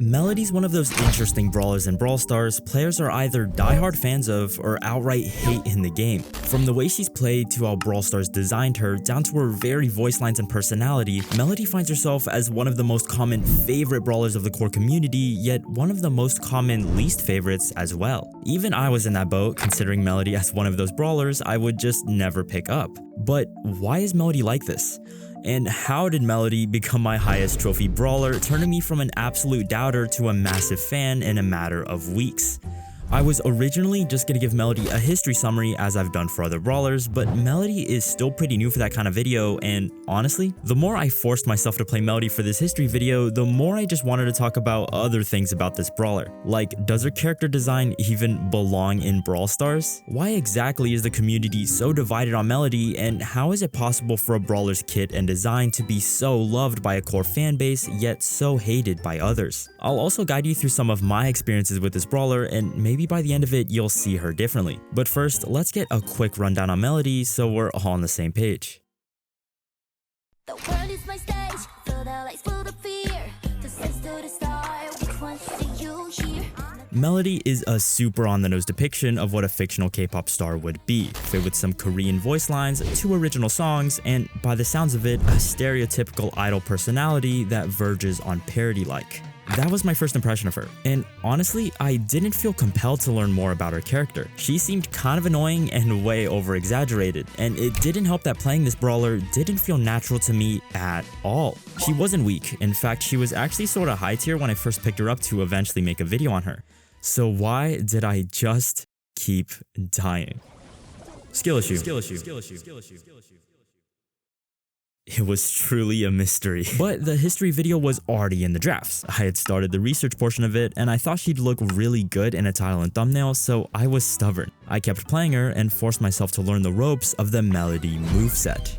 Melodie's one of those interesting brawlers in Brawl Stars players are either diehard fans of or outright hate in the game. From the way she's played to how Brawl Stars designed her, down to her very voice lines and personality, Melodie finds herself as one of the most common favorite brawlers of the core community, yet one of the most common least favorites as well. Even I was in that boat, considering Melodie as one of those brawlers I would just never pick up. But why is Melodie like this? And how did Melodie become my highest trophy brawler, turning me from an absolute doubter to a massive fan in a matter of weeks? I was originally just gonna give Melodie a history summary as I've done for other brawlers, but Melodie is still pretty new for that kind of video, and honestly, the more I forced myself to play Melodie for this history video, the more I just wanted to talk about other things about this brawler. Like, does her character design even belong in Brawl Stars? Why exactly is the community so divided on Melodie, and how is it possible for a brawler's kit and design to be so loved by a core fanbase, yet so hated by others? I'll also guide you through some of my experiences with this brawler, and maybe by the end of it, you'll see her differently. But first, let's get a quick rundown on Melodie so we're all on the same page. The world is my stage, fill the lights, full of fear. The sense to the star, which one do you hear? Melodie is a super on-the-nose depiction of what a fictional K-pop star would be, filled with some Korean voice lines, 2 original songs, and by the sounds of it, a stereotypical idol personality that verges on parody-like. That was my first impression of her, and honestly, I didn't feel compelled to learn more about her character. She seemed kind of annoying and way over-exaggerated, and it didn't help that playing this brawler didn't feel natural to me at all. She wasn't weak, in fact, she was actually sorta high tier when I first picked her up to eventually make a video on her. So why did I just keep dying? Skill issue. It was truly a mystery. But the history video was already in the drafts. I had started the research portion of it, and I thought she'd look really good in a title and thumbnail, so I was stubborn. I kept playing her and forced myself to learn the ropes of the Melodie moveset.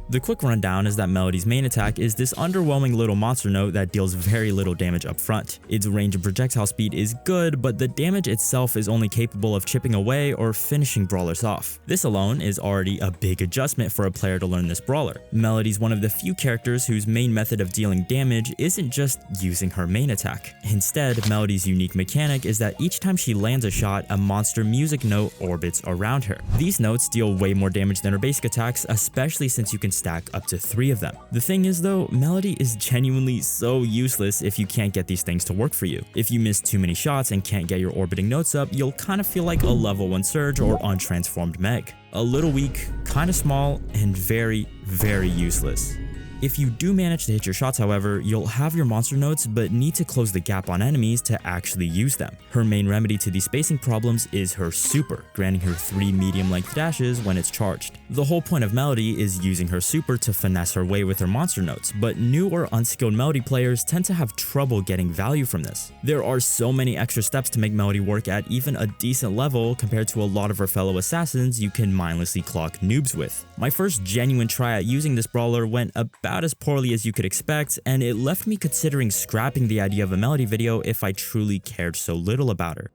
The quick rundown is that Melodie's main attack is this underwhelming little monster note that deals very little damage up front. Its range and projectile speed is good, but the damage itself is only capable of chipping away or finishing brawlers off. This alone is already a big adjustment for a player to learn this brawler. Melodie's one of the few characters whose main method of dealing damage isn't just using her main attack. Instead, Melodie's unique mechanic is that each time she lands a shot, a monster music note orbits around her. These notes deal way more damage than her basic attacks, especially since you can stack up to 3 of them. The thing is though, Melodie is genuinely so useless if you can't get these things to work for you. If you miss too many shots and can't get your orbiting notes up, you'll kind of feel like a level 1 Surge or untransformed Meg. A little weak, kind of small, and very, very useless. If you do manage to hit your shots, however, you'll have your monster notes but need to close the gap on enemies to actually use them. Her main remedy to these spacing problems is her super, granting her 3 medium-length dashes when it's charged. The whole point of Melodie is using her super to finesse her way with her monster notes, but new or unskilled Melodie players tend to have trouble getting value from this. There are so many extra steps to make Melodie work at even a decent level compared to a lot of her fellow assassins you can mindlessly clock noobs with. My first genuine try at using this brawler went about as poorly as you could expect, and it left me considering scrapping the idea of a Melodie video if I truly cared so little about her.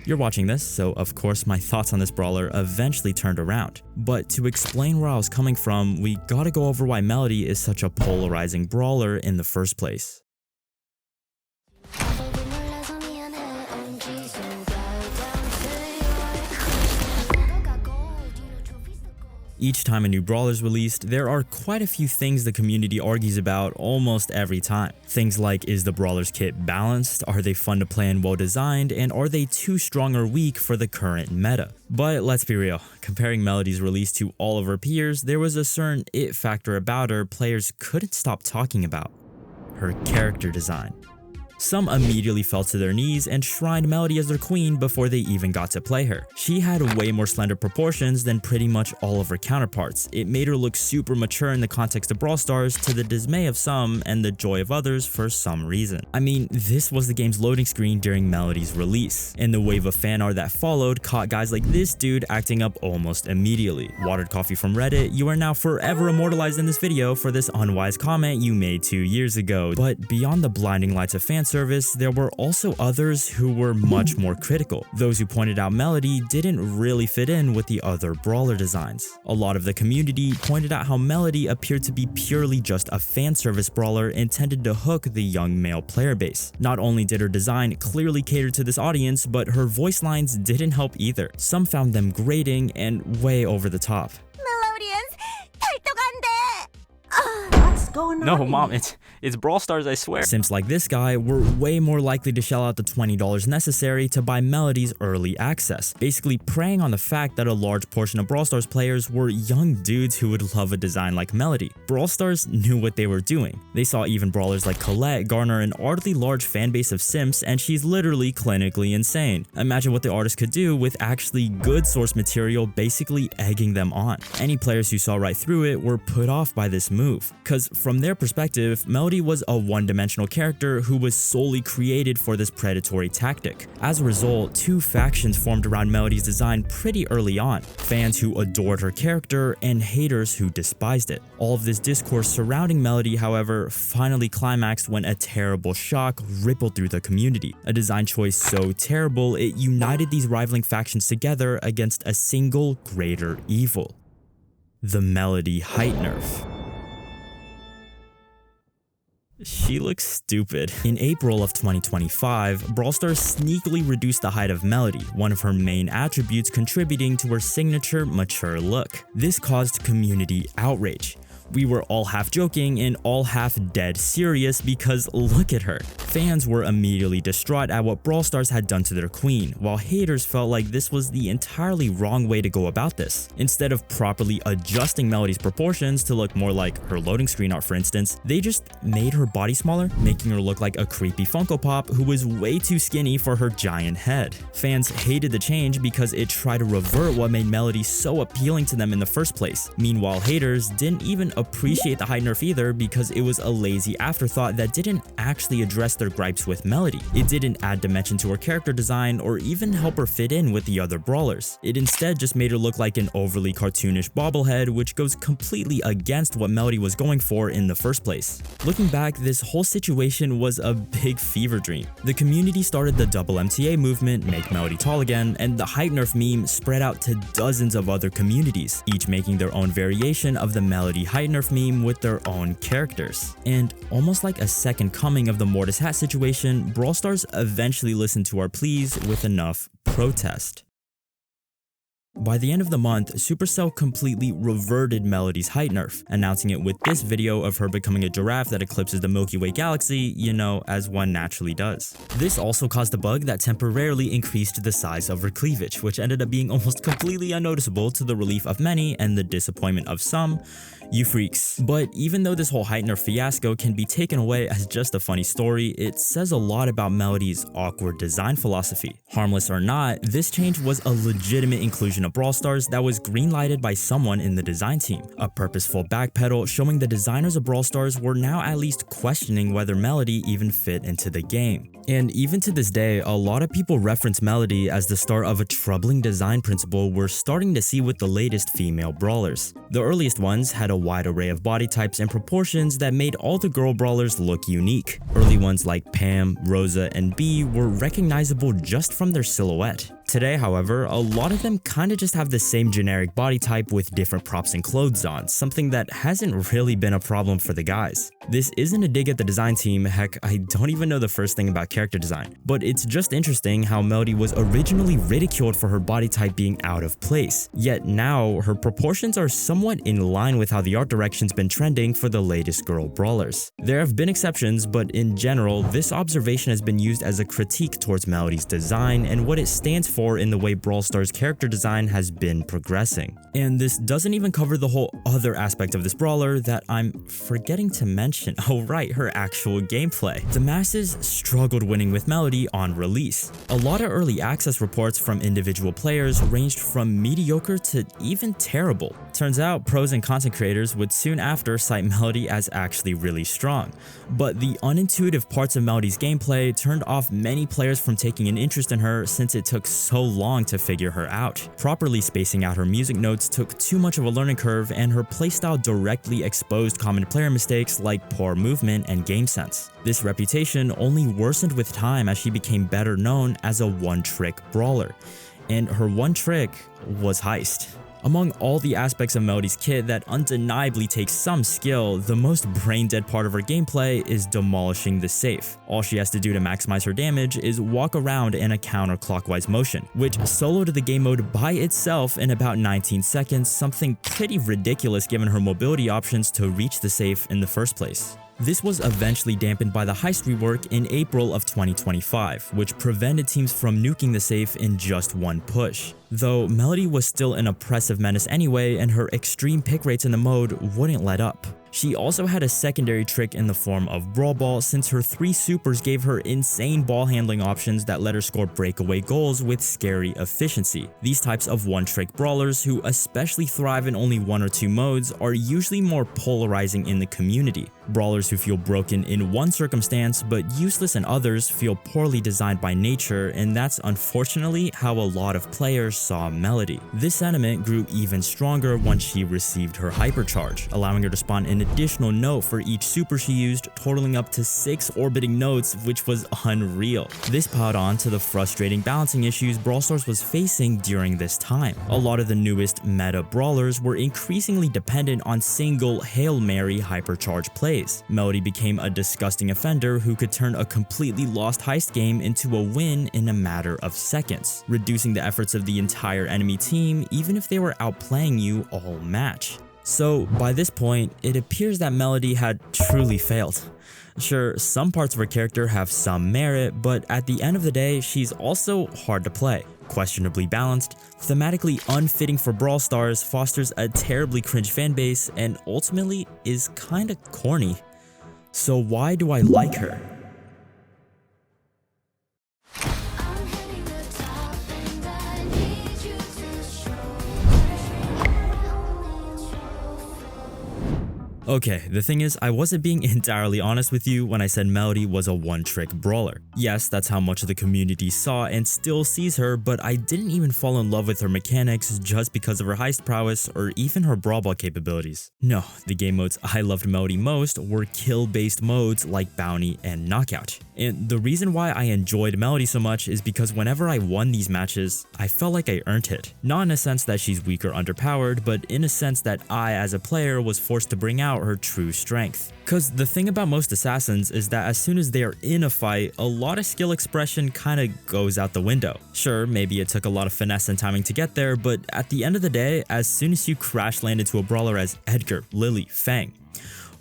You're watching this, so of course my thoughts on this brawler eventually turned around. But to explain where I was coming from, we gotta go over why Melodie is such a polarizing brawler in the first place. Each time a new brawler is released, there are quite a few things the community argues about almost every time. Things like, is the brawler's kit balanced, are they fun to play and well designed, and are they too strong or weak for the current meta? But let's be real, comparing Melodie's release to all of her peers, there was a certain it factor about her players couldn't stop talking about: her character design. Some immediately fell to their knees and shrined Melodie as their queen before they even got to play her. She had way more slender proportions than pretty much all of her counterparts. It made her look super mature in the context of Brawl Stars, to the dismay of some and the joy of others for some reason. I mean, this was the game's loading screen during Melodie's release, and the wave of fan art that followed caught guys like this dude acting up almost immediately. Watered Coffee from Reddit, you are now forever immortalized in this video for this unwise comment you made 2 years ago. But beyond the blinding lights of fan service, there were also others who were much more critical. Those who pointed out Melodie didn't really fit in with the other brawler designs. A lot of the community pointed out how Melodie appeared to be purely just a fan service brawler intended to hook the young male player base. Not only did her design clearly cater to this audience, but her voice lines didn't help either. Some found them grating and way over the top. Melodians, What's going on? No, Mom, it's Brawl Stars, I swear. Simps like this guy were way more likely to shell out the $20 necessary to buy Melodie's early access, basically preying on the fact that a large portion of Brawl Stars players were young dudes who would love a design like Melodie. Brawl Stars knew what they were doing. They saw even brawlers like Colette garner an oddly large fan base of simps, and she's literally clinically insane. Imagine what the artist could do with actually good source material basically egging them on. Any players who saw right through it were put off by this move, cause from their perspective, Melodie was a one-dimensional character who was solely created for this predatory tactic. As a result, two factions formed around Melodie's design pretty early on: fans who adored her character and haters who despised it. All of this discourse surrounding Melodie, however, finally climaxed when a terrible shock rippled through the community. A design choice so terrible, it united these rivaling factions together against a single greater evil: the Melodie height nerf. She looks stupid. In April of 2025, Brawl Stars sneakily reduced the height of Melodie, one of her main attributes contributing to her signature mature look. This caused community outrage. We were all half joking and all half dead serious because look at her. Fans were immediately distraught at what Brawl Stars had done to their queen, while haters felt like this was the entirely wrong way to go about this. Instead of properly adjusting Melodie's proportions to look more like her loading screen art, for instance, they just made her body smaller, making her look like a creepy Funko Pop who was way too skinny for her giant head. Fans hated the change because it tried to revert what made Melodie so appealing to them in the first place. Meanwhile, haters didn't even appreciate the height nerf either because it was a lazy afterthought that didn't actually address their gripes with Melodie. It didn't add dimension to her character design or even help her fit in with the other brawlers. It instead just made her look like an overly cartoonish bobblehead, which goes completely against what Melodie was going for in the first place. Looking back, this whole situation was a big fever dream. The community started the double MTA movement, Make Melodie Tall Again, and the height nerf meme spread out to dozens of other communities, each making their own variation of the Melodie height nerf meme with their own characters. And almost like a second coming of the Mortis hat situation, Brawl Stars eventually listened to our pleas with enough protest. By the end of the month, Supercell completely reverted Melodie's height nerf, announcing it with this video of her becoming a giraffe that eclipses the Milky Way galaxy, you know, as one naturally does. This also caused a bug that temporarily increased the size of her cleavage, which ended up being almost completely unnoticeable to the relief of many and the disappointment of some. You freaks. But even though this whole height nerf fiasco can be taken away as just a funny story, it says a lot about Melodie's awkward design philosophy. Harmless or not, this change was a legitimate inclusion of Brawl Stars that was greenlighted by someone in the design team. A purposeful backpedal showing the designers of Brawl Stars were now at least questioning whether Melodie even fit into the game. And even to this day, a lot of people reference Melodie as the start of a troubling design principle we're starting to see with the latest female brawlers. The earliest ones had a wide array of body types and proportions that made all the girl brawlers look unique. Early ones like Pam, Rosa, and Bee were recognizable just from their silhouette. Today, however, a lot of them kinda just have the same generic body type with different props and clothes on, something that hasn't really been a problem for the guys. This isn't a dig at the design team, heck, I don't even know the first thing about character design, but it's just interesting how Melodie was originally ridiculed for her body type being out of place, yet now her proportions are somewhat in line with how the art direction's been trending for the latest girl brawlers. There have been exceptions, but in general, this observation has been used as a critique towards Melodie's design and what it stands for in the way Brawl Stars character design has been progressing. And this doesn't even cover the whole other aspect of this brawler that I'm forgetting to mention. Oh right, her actual gameplay. The masses struggled winning with Melodie on release. A lot of early access reports from individual players ranged from mediocre to even terrible. Turns out pros and content creators would soon after cite Melodie as actually really strong. But the unintuitive parts of Melodie's gameplay turned off many players from taking an interest in her since it took so so long to figure her out. Properly spacing out her music notes took too much of a learning curve, and her playstyle directly exposed common player mistakes like poor movement and game sense. This reputation only worsened with time as she became better known as a one-trick brawler, and her one trick was heist. Among all the aspects of Melodie's kit that undeniably takes some skill, the most brain-dead part of her gameplay is demolishing the safe. All she has to do to maximize her damage is walk around in a counterclockwise motion, which soloed the game mode by itself in about 19 seconds, something pretty ridiculous given her mobility options to reach the safe in the first place. This was eventually dampened by the heist rework in April of 2025, which prevented teams from nuking the safe in just one push. Though Melodie was still an oppressive menace anyway, and her extreme pick rates in the mode wouldn't let up. She also had a secondary trick in the form of Brawl Ball, since her 3 supers gave her insane ball handling options that let her score breakaway goals with scary efficiency. These types of one-trick brawlers, who especially thrive in only 1 or 2 modes, are usually more polarizing in the community. Brawlers who feel broken in one circumstance but useless in others feel poorly designed by nature, and that's unfortunately how a lot of players saw Melodie. This sentiment grew even stronger once she received her hypercharge, allowing her to spawn an additional note for each super she used, totaling up to 6 orbiting notes, which was unreal. This piled on to the frustrating balancing issues Brawl Stars was facing during this time. A lot of the newest meta brawlers were increasingly dependent on single Hail Mary hypercharge plays. Melodie became a disgusting offender who could turn a completely lost heist game into a win in a matter of seconds, reducing the efforts of the entire enemy team even if they were outplaying you all match. So by this point, it appears that Melodie had truly failed. Sure, some parts of her character have some merit, but at the end of the day, she's also hard to play, questionably balanced, thematically unfitting for Brawl Stars, fosters a terribly cringe fanbase, and ultimately is kinda corny. So why do I like her? I'm hitting the top and I need you to show Okay, the thing is, I wasn't being entirely honest with you when I said Melodie was a one-trick brawler. Yes, that's how much of the community saw and still sees her, but I didn't even fall in love with her mechanics just because of her heist prowess or even her brawl ball capabilities. No, the game modes I loved Melodie most were kill-based modes like Bounty and Knockout. And the reason why I enjoyed Melodie so much is because whenever I won these matches, I felt like I earned it. Not in a sense that she's weak or underpowered, but in a sense that I, as a player, was forced to bring out her true strength. Cause the thing about most assassins is that as soon as they are in a fight, a lot of skill expression kinda goes out the window. Sure, maybe it took a lot of finesse and timing to get there, but at the end of the day, as soon as you crash land into a brawler as Edgar, Lily, Fang,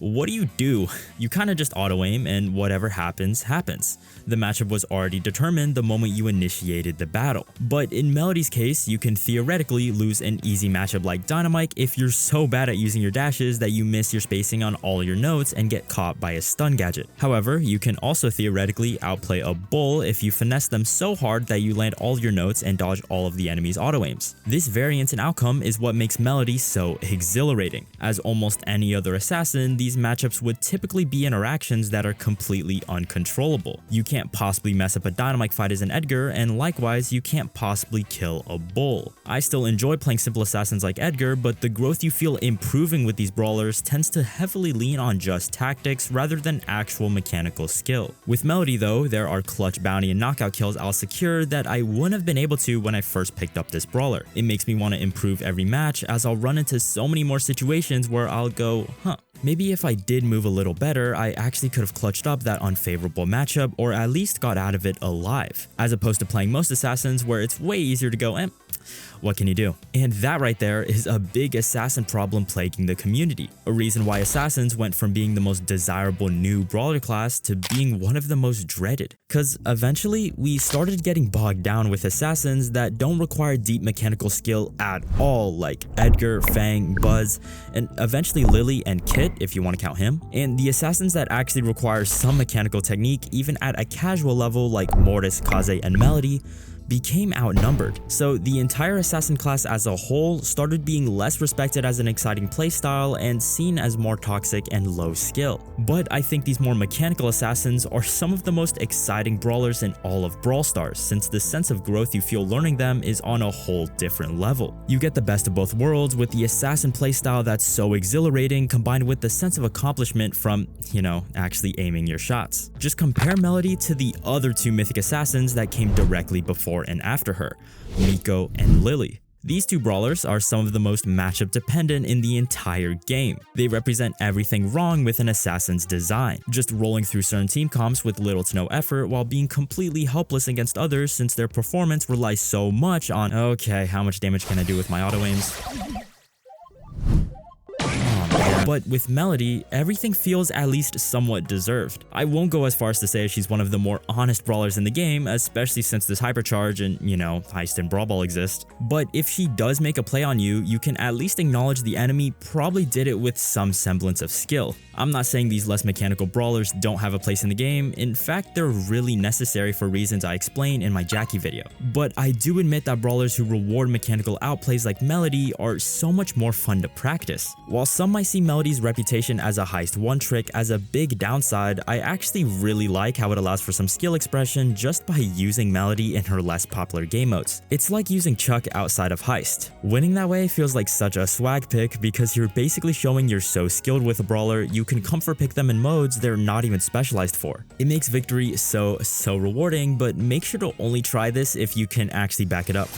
what do? You kinda just auto-aim and whatever happens, happens. The matchup was already determined the moment you initiated the battle. But in Melodie's case, you can theoretically lose an easy matchup like Dynamite if you're so bad at using your dashes that you miss your spacing on all your notes and get caught by a stun gadget. However, you can also theoretically outplay a Bull if you finesse them so hard that you land all your notes and dodge all of the enemy's auto-aims. This variance in outcome is what makes Melodie so exhilarating. As almost any other assassin, these matchups would typically be interactions that are completely uncontrollable. You can't possibly mess up a Dynamite fight as an Edgar, and likewise, you can't possibly kill a Bull. I still enjoy playing simple assassins like Edgar, but the growth you feel improving with these brawlers tends to heavily lean on just tactics rather than actual mechanical skill. With Melodie though, there are clutch bounty and knockout kills I'll secure that I wouldn't have been able to when I first picked up this brawler. It makes me want to improve every match as I'll run into so many more situations where I'll go, maybe if I did move a little better, I actually could have clutched up that unfavorable matchup or at least got out of it alive, as opposed to playing most assassins where it's way easier to go, what can you do? And that right there is a big assassin problem plaguing the community, a reason why assassins went from being the most desirable new brawler class to being one of the most dreaded. Cause eventually we started getting bogged down with assassins that don't require deep mechanical skill at all, like Edgar, Fang, Buzz, and eventually Lily and Kit if you want to count him, and the assassins that actually require some mechanical technique even at a casual level like Mortis, Kaze, and Melodie became outnumbered, so the entire assassin class as a whole started being less respected as an exciting playstyle and seen as more toxic and low skill. But I think these more mechanical assassins are some of the most exciting brawlers in all of Brawl Stars, since the sense of growth you feel learning them is on a whole different level. You get the best of both worlds with the assassin playstyle that's so exhilarating combined with the sense of accomplishment from, actually aiming your shots. Just compare Melodie to the other two mythic assassins that came directly before and after her, Miko and Lily. These two brawlers are some of the most matchup dependent in the entire game. They represent everything wrong with an assassin's design, just rolling through certain team comps with little to no effort while being completely helpless against others since their performance relies so much on, okay, how much damage can I do with my auto aims? But with Melodie, everything feels at least somewhat deserved. I won't go as far as to say she's one of the more honest brawlers in the game, especially since this hypercharge and, heist and brawl ball exist. But if she does make a play on you, you can at least acknowledge the enemy probably did it with some semblance of skill. I'm not saying these less mechanical brawlers don't have a place in the game. In fact, they're really necessary for reasons I explain in my Jackie video. But I do admit that brawlers who reward mechanical outplays like Melodie are so much more fun to practice. While some might see Melodie's reputation as a heist one trick as a big downside, I actually really like how it allows for some skill expression just by using Melodie in her less popular game modes. It's like using Chuck outside of heist. Winning that way feels like such a swag pick because you're basically showing you're so skilled with a brawler you can comfort pick them in modes they're not even specialized for. It makes victory so rewarding, but make sure to only try this if you can actually back it up.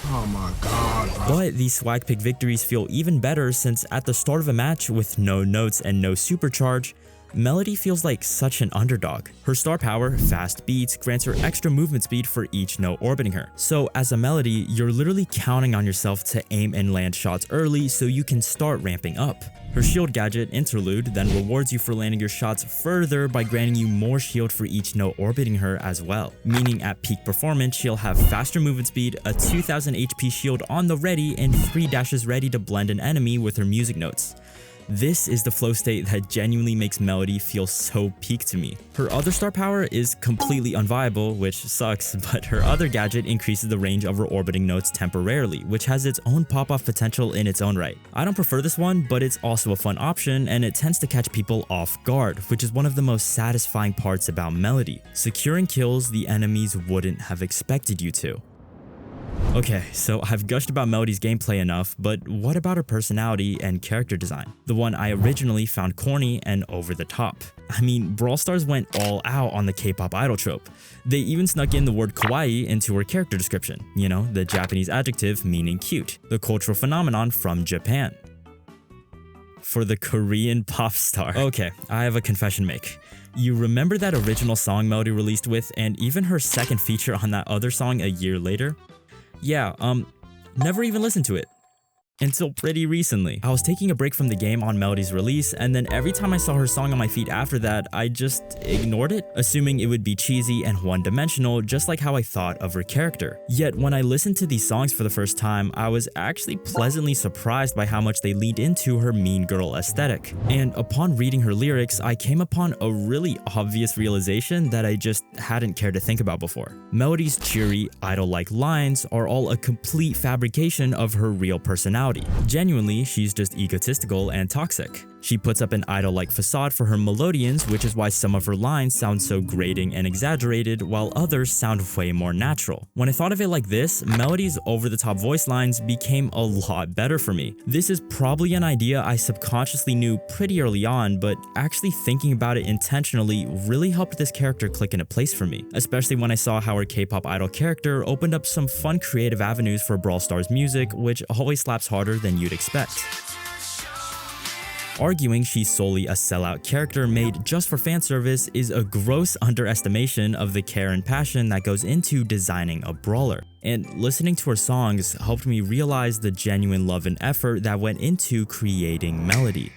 Oh my god, bro. But these swag pick victories feel even better since at the start of a match with no notes and no supercharge, Melodie feels like such an underdog. Her star power, fast beats, grants her extra movement speed for each note orbiting her. So as a Melodie, you're literally counting on yourself to aim and land shots early so you can start ramping up. Her shield gadget, Interlude, then rewards you for landing your shots further by granting you more shield for each note orbiting her as well. Meaning at peak performance, she'll have faster movement speed, a 2000 HP shield on the ready, and 3 dashes ready to blend an enemy with her music notes. This is the flow state that genuinely makes Melodie feel so peak to me. Her other star power is completely unviable, which sucks, but her other gadget increases the range of her orbiting notes temporarily, which has its own pop-off potential in its own right. I don't prefer this one, but it's also a fun option, and it tends to catch people off guard, which is one of the most satisfying parts about Melodie. Securing kills the enemies wouldn't have expected you to. Okay, so I've gushed about Melodie's gameplay enough, but what about her personality and character design? The one I originally found corny and over the top. I mean, Brawl Stars went all out on the K-pop idol trope. They even snuck in the word kawaii into her character description, the Japanese adjective meaning cute, the cultural phenomenon from Japan. For the Korean pop star. Okay, I have a confession to make. You remember that original song Melodie released with and even her second feature on that other song a year later? Yeah, never even listened to it. Until pretty recently. I was taking a break from the game on Melodie's release, and then every time I saw her song on my feed after that, I just ignored it, assuming it would be cheesy and one-dimensional, just like how I thought of her character. Yet when I listened to these songs for the first time, I was actually pleasantly surprised by how much they leaned into her mean girl aesthetic. And upon reading her lyrics, I came upon a really obvious realization that I just hadn't cared to think about before. Melodie's cheery, idol-like lines are all a complete fabrication of her real personality. Genuinely, she's just egotistical and toxic. She puts up an idol-like facade for her melodians, which is why some of her lines sound so grating and exaggerated, while others sound way more natural. When I thought of it like this, Melodie's over-the-top voice lines became a lot better for me. This is probably an idea I subconsciously knew pretty early on, but actually thinking about it intentionally really helped this character click into place for me, especially when I saw how her K-pop idol character opened up some fun creative avenues for Brawl Stars music, which always slaps harder than you'd expect. Arguing she's solely a sellout character made just for fan service is a gross underestimation of the care and passion that goes into designing a brawler. And listening to her songs helped me realize the genuine love and effort that went into creating Melodie.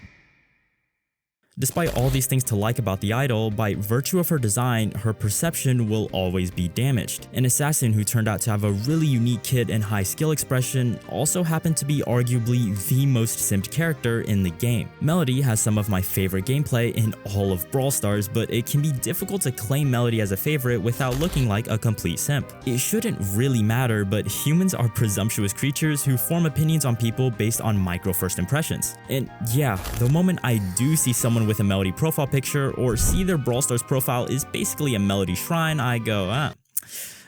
Despite all these things to like about the idol, by virtue of her design, her perception will always be damaged. An assassin who turned out to have a really unique kit and high skill expression also happened to be arguably the most simped character in the game. Melodie has some of my favorite gameplay in all of Brawl Stars, but it can be difficult to claim Melodie as a favorite without looking like a complete simp. It shouldn't really matter, but humans are presumptuous creatures who form opinions on people based on micro first impressions. And yeah, the moment I do see someone with a Melodie profile picture or see their Brawl Stars profile is basically a Melodie shrine, I go,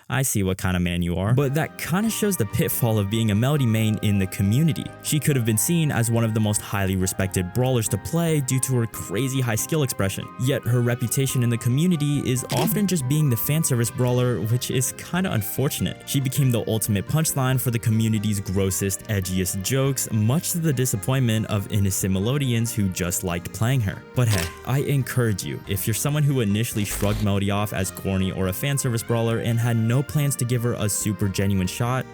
I see what kind of man you are. But that kind of shows the pitfall of being a Melodie main in the community. She could have been seen as one of the most highly respected brawlers to play due to her crazy high skill expression. Yet her reputation in the community is often just being the fan service brawler, which is kind of unfortunate. She became the ultimate punchline for the community's grossest, edgiest jokes, much to the disappointment of innocent Melodians who just liked playing her. But hey, I encourage you, if you're someone who initially shrugged Melodie off as corny or a fan service brawler and had no plans to give her a super genuine shot,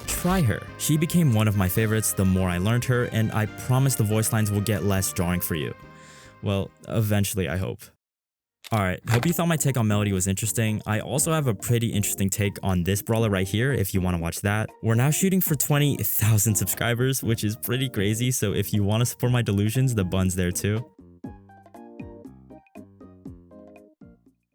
try her. She became one of my favorites the more I learned her, and I promise the voice lines will get less jarring for you. Well, eventually, I hope. Alright, hope you thought my take on Melodie was interesting. I also have a pretty interesting take on this brawler right here if you want to watch that. We're now shooting for 20,000 subscribers, which is pretty crazy, so if you want to support my delusions, the button's there too.